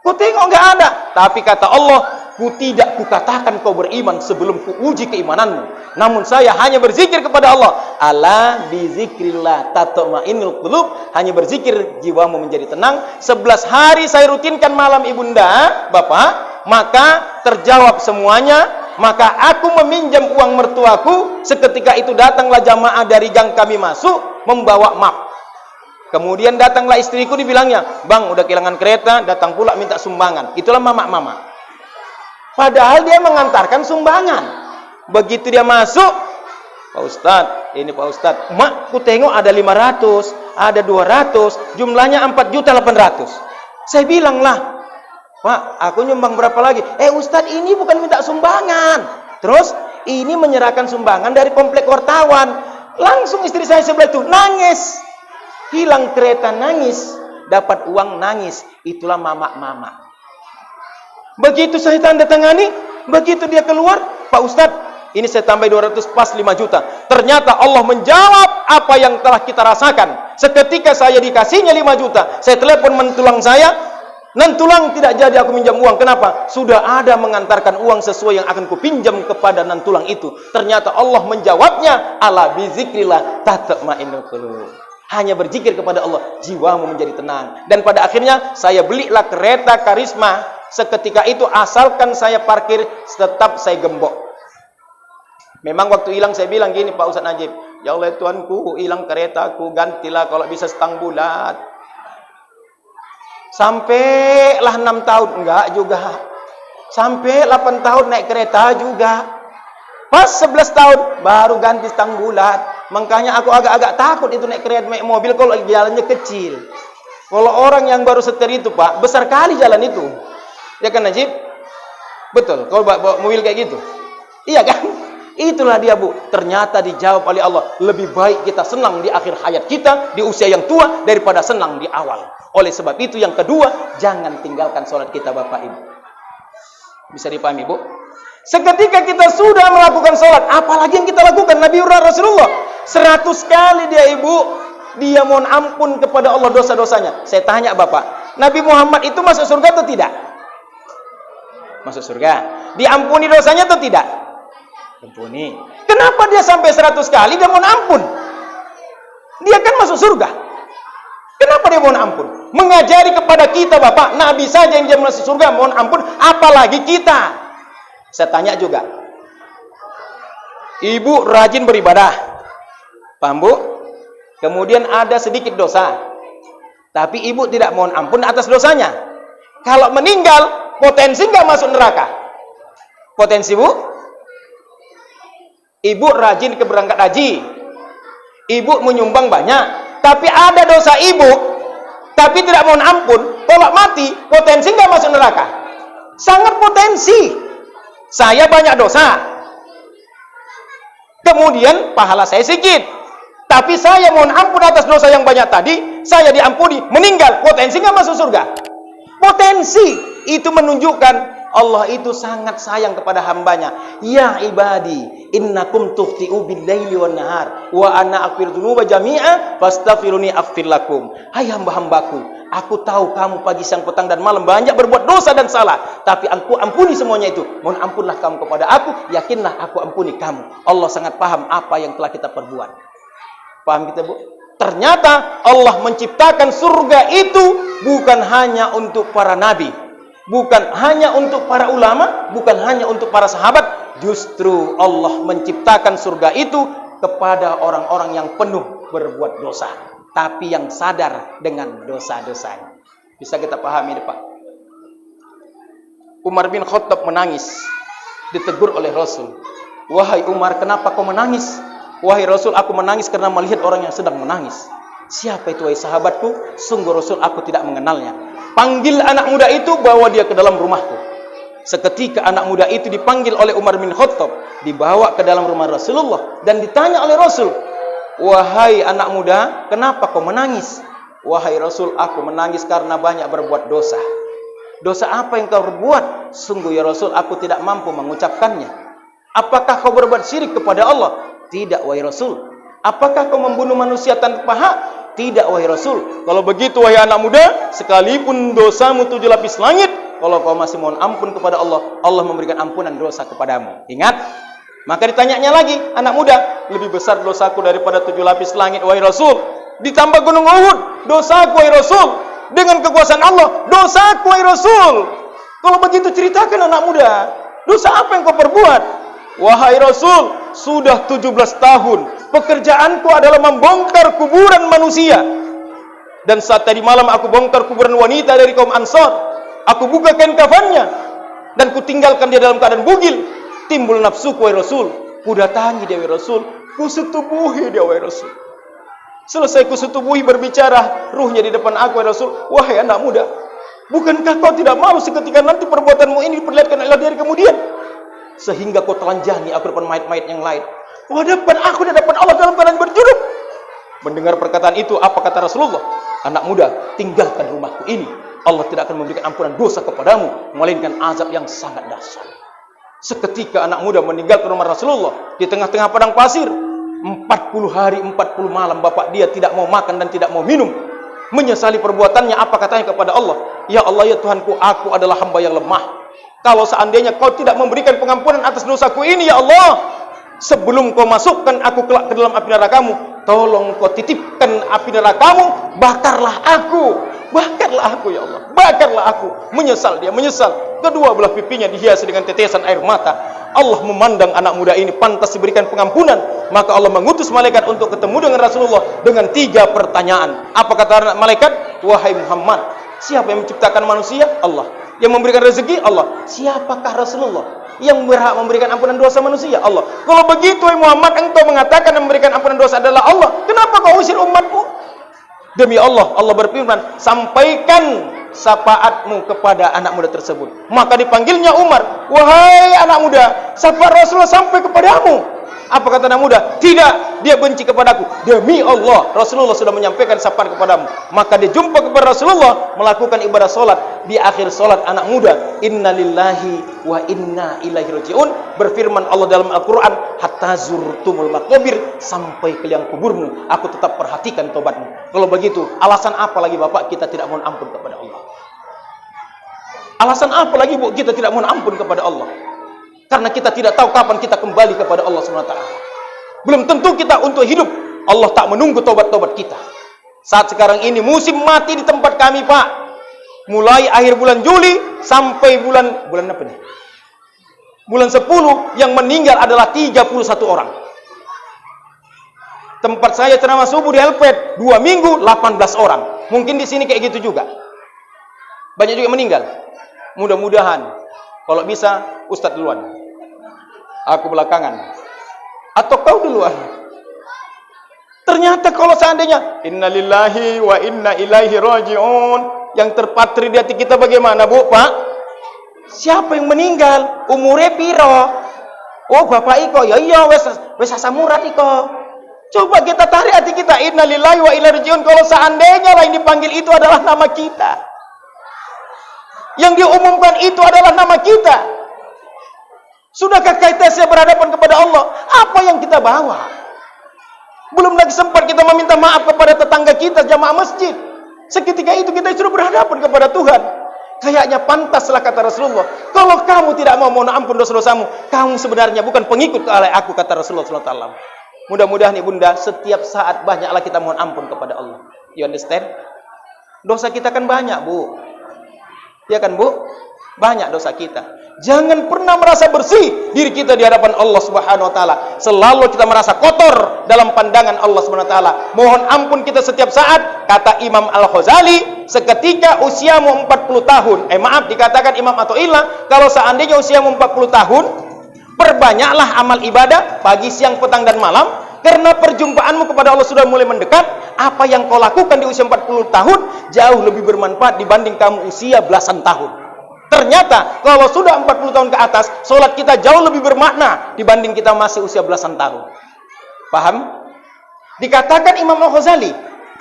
Ku tengok enggak ada. Tapi kata Allah, ku tidak kukatakan kau beriman sebelum ku uji keimananmu. Namun saya hanya berzikir kepada Allah. Ala bizikrillah tatma'innul qulub. Hanya berzikir jiwamu menjadi tenang. 11 hari saya rutinkan malam ibunda, Bapak. Maka terjawab semuanya. Maka aku meminjam uang mertuaku. Seketika itu datanglah jamaah dari gang kami masuk membawa map. Kemudian datanglah istriku, dibilangnya, "Bang, udah kehilangan kereta, datang pula minta sumbangan." Itulah mama. Padahal dia mengantarkan sumbangan. Begitu dia masuk, "Pak Ustadz, ini Pak Ustadz, mak, ku tengok ada 500, ada 200, jumlahnya 4.800.000. Saya bilang lah, "Pak, aku nyumbang berapa lagi?" Ustadz, ini bukan minta sumbangan. Terus, ini menyerahkan sumbangan dari komplek wartawan. Langsung istri saya sebelah itu nangis. Hilang kereta nangis, dapat uang nangis. Itulah mama. Begitu saya tanda tangani, begitu dia keluar, "Pak Ustadz, ini saya tambah 200 pas 5 juta. Ternyata Allah menjawab apa yang telah kita rasakan. Seketika saya dikasihnya 5 juta, saya telepon mentulang saya, nantulang tidak jadi aku minjam uang. Kenapa? Sudah ada mengantarkan uang sesuai yang akan kupinjam kepada nantulang itu. Ternyata Allah menjawabnya, ala bizikrillah tatma'innul qulub." Hanya berzikir kepada Allah, jiwamu menjadi tenang. Dan pada akhirnya saya belilah kereta Karisma. Seketika itu asalkan saya parkir, tetap saya gembok. Memang waktu hilang saya bilang gini, Pak Ustadz Najib, "Ya Allah Tuanku, hilang keretaku, gantilah kalau bisa setang bulat." Sampailah 6 tahun, enggak juga. Sampai 8 tahun naik kereta juga. Pas 11 tahun baru ganti setang bulat. Makanya aku agak-agak takut itu naik kereta, naik mobil kalau jalannya kecil. Kalau orang yang baru setir itu, Pak, besar kali jalan itu. Ya kan Najib? Betul, kalau bawa mobil kayak gitu. Iya kan? Itulah dia, Bu. Ternyata dijawab oleh Allah. Lebih baik kita senang di akhir hayat kita, di usia yang tua, daripada senang di awal. Oleh sebab itu yang kedua, jangan tinggalkan sholat kita, Bapak Ibu. Bisa dipahami, Bu? Seketika kita sudah melakukan sholat, apalagi yang kita lakukan? Nabi Rasulullah 100 kali dia, Ibu, dia mohon ampun kepada Allah dosa-dosanya. Saya tanya Bapak, Nabi Muhammad itu masuk surga atau tidak? Masuk surga. Diampuni dosanya atau tidak? Ampuni. Kenapa dia sampai 100 kali dia mohon ampun? Dia kan masuk surga. Kenapa dia mohon ampun? Mengajari kepada kita, Bapak, Nabi saja yang dia masuk surga mohon ampun, apalagi kita. Saya tanya juga, ibu rajin beribadah, paham Bu? Kemudian ada sedikit dosa, tapi ibu tidak mohon ampun atas dosanya. Kalau meninggal, potensi nggak masuk neraka? Potensi, Bu? Ibu rajin ke berangkat haji, ibu menyumbang banyak, tapi ada dosa ibu, tapi tidak mohon ampun, kalau mati, potensi nggak masuk neraka? Sangat potensi. Saya banyak dosa, kemudian pahala saya sedikit, tapi saya mohon ampun atas dosa yang banyak tadi, saya diampuni, meninggal, potensi nggak masuk surga? Potensi. Itu menunjukkan Allah itu sangat sayang kepada hambanya. Ya ibadi, innakum tukhti'u bil-laili wan-nahar wa ana aghfiru dzunuba jami'a fastaghfiruni aghfir lakum. Hai hamba-hambaku, aku tahu kamu pagi, siang, petang, dan malam banyak berbuat dosa dan salah, tapi aku ampuni semuanya itu. Mohon ampunlah kamu kepada aku, yakinlah aku ampuni kamu. Allah sangat paham apa yang telah kita perbuat. Paham kita, Bu? Ternyata Allah menciptakan surga itu bukan hanya untuk para nabi, bukan hanya untuk para ulama, bukan hanya untuk para sahabat. Justru Allah menciptakan surga itu kepada orang-orang yang penuh berbuat dosa, tapi yang sadar dengan dosa-dosanya. Bisa kita pahami, Pak? Umar bin Khattab menangis, ditegur oleh Rasul. "Wahai Umar, kenapa kau menangis?" "Wahai Rasul, aku menangis karena melihat orang yang sedang menangis." "Siapa itu, wahai sahabatku?" "Sungguh Rasul, aku tidak mengenalnya." "Panggil anak muda itu, bawa dia ke dalam rumahku." Seketika anak muda itu dipanggil oleh Umar bin Khattab, dibawa ke dalam rumah Rasulullah, dan ditanya oleh Rasul, "Wahai anak muda, kenapa kau menangis?" "Wahai Rasul, aku menangis karena banyak berbuat dosa." "Dosa apa yang kau berbuat?" "Sungguh ya Rasul, aku tidak mampu mengucapkannya." "Apakah kau berbuat syirik kepada Allah?" "Tidak wahai Rasul." "Apakah kau membunuh manusia tanpa hak?" "Tidak wahai Rasul." "Kalau begitu wahai anak muda, sekalipun dosamu 7 lapis langit, kalau kau masih mohon ampun kepada Allah, Allah memberikan ampunan dosa kepadamu." Ingat, maka ditanyanya lagi, "Anak muda, lebih besar dosaku daripada 7 lapis langit wahai Rasul, ditambah gunung Uhud, dosaku wahai Rasul, dengan kekuasaan Allah, dosaku wahai Rasul." Kalau begitu ceritakan anak muda, Dosa apa yang kau perbuat? Wahai Rasul, sudah 17 tahun pekerjaanku adalah membongkar kuburan manusia. Dan saat tadi malam aku bongkar kuburan wanita dari kaum Ansar. Aku buka kain kafannya dan kutinggalkan dia dalam keadaan bugil. Timbul nafsuku, wahai Rasul. Ku datangi dia, wahai Rasul. Ku setubuhi dia, wahai Rasul. Selesai ku setubuhi, berbicara ruhnya di depan aku, wahai Rasul. Wahai anak muda, bukankah kau tidak malu seketika nanti perbuatanmu ini diperlihatkan oleh dari kemudian? Sehingga kau telanjangi aku depan mayat-mayat yang lain. Kau depan aku dan depan Allah dalam keadaan berjuluk. Mendengar perkataan itu, apa kata Rasulullah? Anak muda, tinggalkan rumahku ini. Allah tidak akan memberikan ampunan dosa kepadamu, melainkan azab yang sangat dahsyat. Seketika anak muda meninggalkan rumah Rasulullah di tengah-tengah padang pasir. 40 hari 40 malam bapak dia tidak mau makan dan tidak mau minum. Menyesali perbuatannya, apa katanya kepada Allah? Ya Allah, ya Tuhanku, aku adalah hamba yang lemah. Kalau seandainya kau tidak memberikan pengampunan atas dosaku ini, ya Allah, sebelum kau masukkan aku kelak ke dalam api nerakamu, tolong kau titipkan api nerakamu, bakarlah aku, ya Allah, bakarlah aku. Menyesal dia, menyesal. Kedua belah pipinya dihiasi dengan tetesan air mata. Allah memandang anak muda ini pantas diberikan pengampunan, maka Allah mengutus malaikat untuk ketemu dengan Rasulullah dengan 3 pertanyaan. Apa kata malaikat? Wahai Muhammad, siapa yang menciptakan manusia? Allah. Yang memberikan rezeki? Allah. Siapakah Rasulullah yang berhak memberikan ampunan dosa manusia? Allah. Kalau begitu, wahai Muhammad, engkau mengatakan yang memberikan ampunan dosa adalah Allah, kenapa kau usir umatku? Demi Allah, Allah berfirman, sampaikan syafaatmu kepada anak muda tersebut. Maka dipanggilnya Umar. Wahai anak muda, syafaat Rasulullah sampai kepadamu. Apa kata anak muda? Tidak, dia benci kepadaku. Demi Allah, Rasulullah sudah menyampaikan syafaat kepadamu. Maka dia jumpa kepada Rasulullah, melakukan ibadah solat. Di akhir solat anak muda, Inna lillahi wa inna ilaihi raji'un. Berfirman Allah dalam Al-Quran, hatta zurtumul maqabir, sampai ke liang kuburmu, aku tetap perhatikan tobatmu. Kalau begitu, alasan apa lagi bapak kita tidak mohon ampun kepada Allah? Alasan apa lagi bu kita tidak mohon ampun kepada Allah? Karena kita tidak tahu kapan kita kembali kepada Allah SWT. Belum tentu kita untuk hidup. Allah tak menunggu tobat-tobat kita. Saat sekarang ini musim mati di tempat kami, Pak. Mulai akhir bulan Juli sampai bulan apa nih? Bulan 10 yang meninggal adalah 31 orang. Tempat saya ceramah subuh di Helpet 2 minggu 18 orang. Mungkin di sini kayak gitu juga. Banyak juga meninggal. Mudah-mudahan kalau bisa Ustadz duluan, aku belakangan, atau kau duluan. Ternyata kalau seandainya innalillahi wa inna ilaihi raji'un, yang terpatri di hati kita bagaimana bu, pak? Siapa yang meninggal? Umure piro? Oh bapak iko, ya iya wes asamurat iko. Coba kita tarik hati kita, innalillahi wa inna ilaihi raji'un. Kalau seandainya lah yang dipanggil itu adalah nama kita, yang diumumkan itu adalah nama kita, sudahkah kita siap berhadapan kepada Allah? Apa yang kita bawa? Belum lagi sempat kita meminta maaf kepada tetangga kita, jamaah masjid. Seketika itu kita sudah berhadapan kepada Tuhan. Kayaknya pantaslah kata Rasulullah, kalau kamu tidak mau mohon ampun dosa-dosamu, kamu sebenarnya bukan pengikut oleh aku, kata Rasulullah SAW. Mudah-mudahan ibunda setiap saat banyaklah kita mohon ampun kepada Allah. You understand? Dosa kita kan banyak bu. Ya kan bu? Banyak dosa kita. Jangan pernah merasa bersih diri kita di hadapan Allah Subhanahu wa taala. Selalu kita merasa kotor dalam pandangan Allah Subhanahu wa taala. Mohon ampun kita setiap saat. Kata Imam Al-Ghazali, seketika usiamu 40 tahun. Dikatakan Imam Athaillah, kalau seandainya usiamu 40 tahun, perbanyaklah amal ibadah pagi, siang, petang dan malam, karena perjumpaanmu kepada Allah sudah mulai mendekat. Apa yang kau lakukan di usia 40 tahun jauh lebih bermanfaat dibanding kamu usia belasan tahun. Ternyata kalau sudah 40 tahun ke atas, solat kita jauh lebih bermakna dibanding kita masih usia belasan tahun. Paham? Dikatakan Imam Al-Ghazali,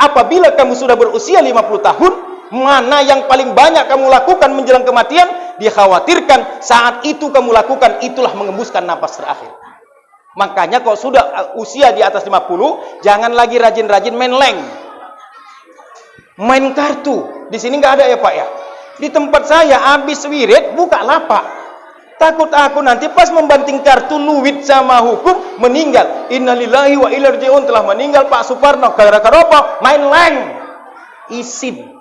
apabila kamu sudah berusia 50 tahun, mana yang paling banyak kamu lakukan menjelang kematian? Dikhawatirkan saat itu kamu lakukan, itulah mengembuskan napas terakhir. Makanya kalau sudah usia di atas 50, jangan lagi rajin-rajin main leng, main kartu. Di sini nggak ada ya Pak ya? Di tempat saya habis wirid buka lapak. Takut aku nanti pas membanting kartu luwit sama hukum meninggal. Innalillahi wa inna ilaihi raji'un, telah meninggal Pak Suparno gara-gara apa? Main leng. Isin.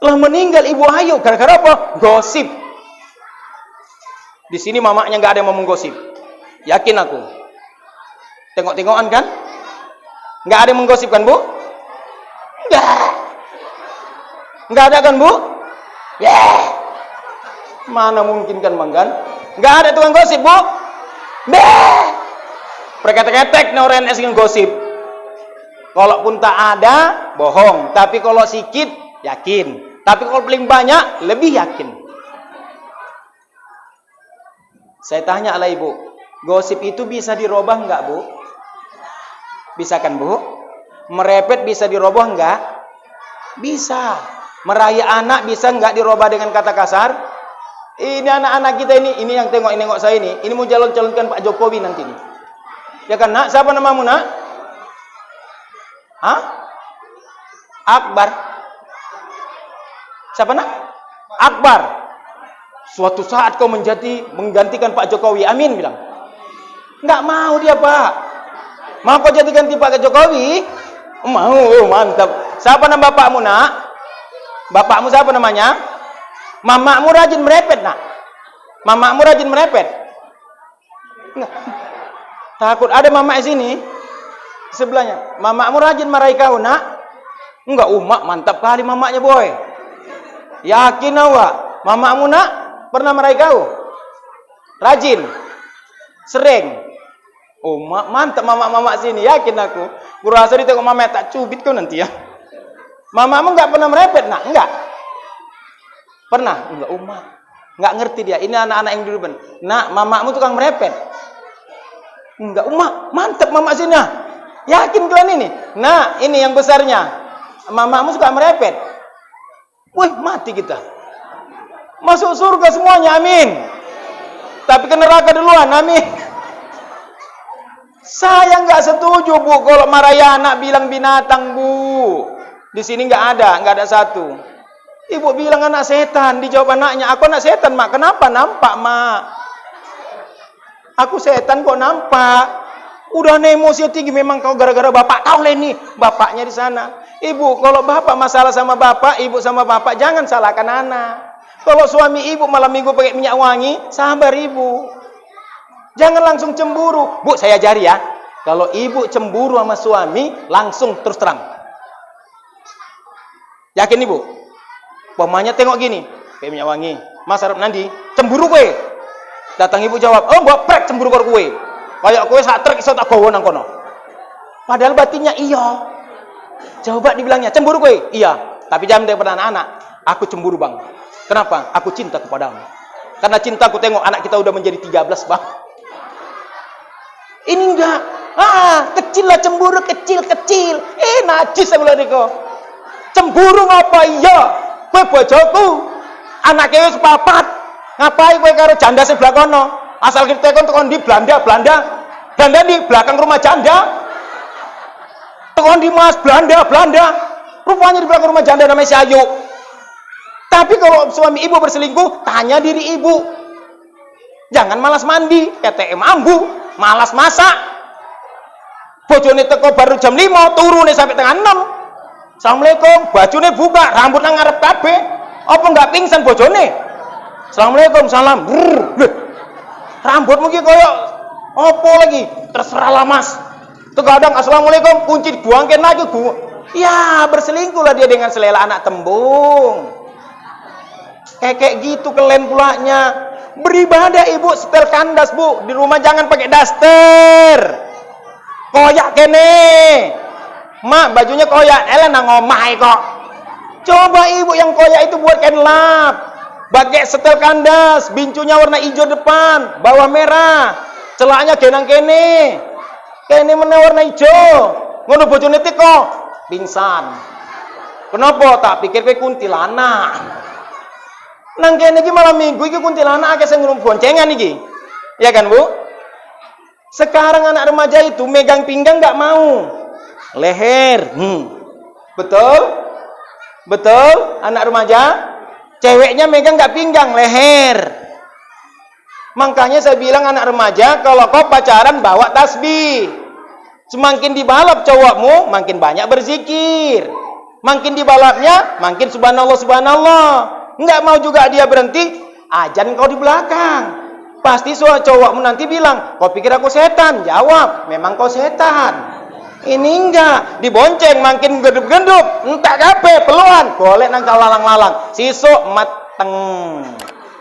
Telah meninggal Ibu Ayu gara-gara apa? Gosip. Di sini mamanya nggak ada yang mau menggosip. Yakin aku. Tengok-tengokan kan? Nggak ada yang menggosip kan, Bu? Nggak ada kan, Bu? Mana mungkin kan, Bang kan? Nggak ada tukang gosip, Bu. Preketek-ketek orang yang gosip. Kalaupun tak ada, bohong. Tapi kalau sikit, yakin. Tapi kalau paling banyak, lebih yakin. Saya tanya lah Ibu, gosip itu bisa dirubah enggak, Bu? Bisa kan, Bu? Merepet bisa dirubah enggak? Bisa. Meraih anak bisa enggak dirubah dengan kata kasar? Ini anak-anak kita ini yang tengok saya ini mau calon-calonkan Pak Jokowi nanti nih. Ya kan, Nak? Siapa namamu, Nak? Hah? Akbar. Siapa, Nak? Akbar. Suatu saat kau menggantikan Pak Jokowi. Amin bilang. Enggak mau dia, Pak. Mau kau jadi ganti Pak Jokowi? Mau, mantap. Siapa nama bapakmu, Nak? Bapakmu siapa namanya? Mamamu rajin merepet, Nak. Mamamu rajin merepet. Enggak. Takut ada mama di sini. Sebelahnya. Mamamu rajin marahi kau, Nak? Enggak, Mak, mantap kali mamanya, boy. Yakin awak? Mamamu, Nak, pernah marahi kau? Rajin. Sering. Oh, mantap mama-mama sini, yakin aku. Kurasa ditengok mama tak cubit kau nanti ya. Mamamu enggak pernah merepet, Nak? Enggak. Pernah? Enggak, Mak. Enggak ngerti dia. Ini anak-anak yang dulu, Nak, mamamu tukang merepet. Enggak, Mak. Mantap mama sini. Yakin kalian ini? Nah, ini yang besarnya. Mamamu suka merepet. Wih, mati kita. Masuk surga semuanya, amin. Tapi ke neraka duluan, amin. Saya nggak setuju, Bu, kalau marahi anak bilang binatang, Bu. Di sini nggak ada satu. Ibu bilang anak setan, dijawab anaknya, aku anak setan, Mak. Kenapa? Nampak, Mak. Aku setan kok nampak. Udah emosi tinggi memang kau gara-gara bapak. Tahu lah ini, bapaknya di sana. Ibu, kalau bapak masalah sama bapak, ibu sama bapak, jangan salahkan anak. Kalau suami ibu malam minggu pakai minyak wangi, sabar ibu. Jangan langsung cemburu. Bu, saya ajari ya. Kalau ibu cemburu sama suami, langsung terus terang. Yakin ibu? Pemanya tengok gini, pakai minyak wangi. Mas harap nanti, cemburu gue. Datang ibu jawab, oh mbak prek cemburu kor gue. Kayak gue saat trek iso tak gowo nang kono. Padahal batinnya iya. Coba dibilangnya, cemburu gue? Iya. Tapi jangan daripada anak-anak. Aku cemburu, Bang. Kenapa? Aku cinta kepadamu. Karena cintaku tengok anak kita udah menjadi 13, Bang. Ini enggak. Kecil lah cemburu, kecil-kecil. Najis saya bilang kok. Cemburu ngapa iya? Gue bojoku. Anaknya wis papat. Ngapain gue karo janda sebelah kono? Asal kita kon di Belanda di belakang rumah janda. Kon di Mas Belanda. Rupanya di belakang rumah janda namanya si Ayu. Tapi kalau suami ibu berselingkuh, tanya diri ibu. Jangan malas mandi, KTM ambu, malas masak. Bojone teko baru jam 5, turune sampai tengah 6. Assalamualaikum, bajune buka, rambut nang ngarep kabeh. Apa enggak pingsan bojone? Assalamualaikum, salam. Rambut mungkin koyo opo lagi? Terserah lah, Mas. Terkadang assalamualaikum, kunci dibuangkan lagi, Bu. Ya, berselingkuhlah dia dengan selera anak tembung. Kayak gitu kalian pulanya. Beribadah ibu setel kandas, Bu. Di rumah jangan pakai daster. Koyak kene. Mak, bajunya koyak. Nang omah kok. Coba ibu yang koyak itu buat kain lap. Pakai setel kandas, bincunya warna hijau depan, bawah merah. Celaknya genang kene. Kene mana warna hijau. Ngono bojone teko pingsan. Kenapa? Tak pikir kowe kuntilanak. Nang kene iki malam minggu iki kuntilanak akeh sing ngrum boncengan iki. Ya kan, Bu? Sekarang anak remaja itu megang pinggang enggak mau. Leher. Betul? Betul? Anak remaja ceweknya megang enggak pinggang, leher. Makanya saya bilang anak remaja kalau kau pacaran bawa tasbih. Semakin dibalap cowokmu, makin banyak berzikir. Makin dibalapnya, makin subhanallah subhanallah. Enggak mau juga dia berhenti, ajan kau di belakang. Pasti cowokmu nanti bilang, kau pikir aku setan? Jawab, memang kau setan. Ini enggak, dibonceng makin gendut-gendut, entak gape, peluan, golek nang lalang-lalang. Sisuk mateng.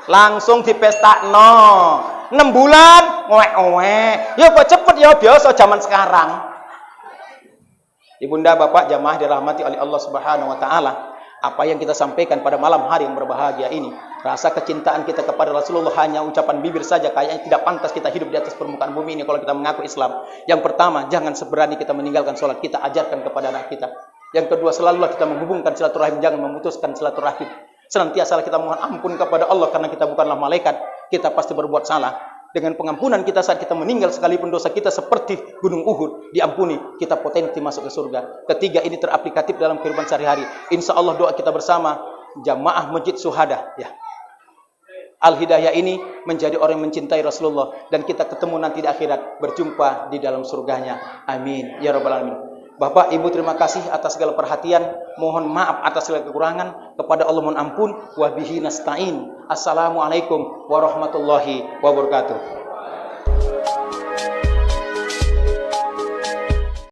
Langsung dipestakno. 6 bulan, ngowek-ngowek. Ya kok cepet ya, biasa zaman sekarang. Ibunda bapak jamaah dirahmati oleh Allah Subhanahu wa taala. Apa yang kita sampaikan pada malam hari yang berbahagia ini, rasa kecintaan kita kepada Rasulullah hanya ucapan bibir saja, kayaknya tidak pantas kita hidup di atas permukaan bumi ini kalau kita mengaku Islam. Yang pertama, jangan seberani kita meninggalkan sholat, kita ajarkan kepada anak kita. Yang kedua, selalulah kita menghubungkan silaturahim, jangan memutuskan silaturahim. Senantiasa kita mohon ampun kepada Allah karena kita bukanlah malaikat, kita pasti berbuat salah. Dengan pengampunan kita saat kita meninggal, sekalipun dosa kita seperti gunung Uhud diampuni, kita potensi masuk ke surga. Ketiga, ini teraplikatif dalam kehidupan sehari-hari. Insya Allah doa kita bersama jamaah Masjid Syuhada, ya. Al-Hidayah ini menjadi orang yang mencintai Rasulullah dan kita ketemu nanti di akhirat, berjumpa di dalam surganya. Amin ya rabbal alamin. Bapak, Ibu, terima kasih atas segala perhatian. Mohon maaf atas segala kekurangan. Kepada Allah mohon ampun. Wa bihi nasta'in. Assalamualaikum warahmatullahi wabarakatuh.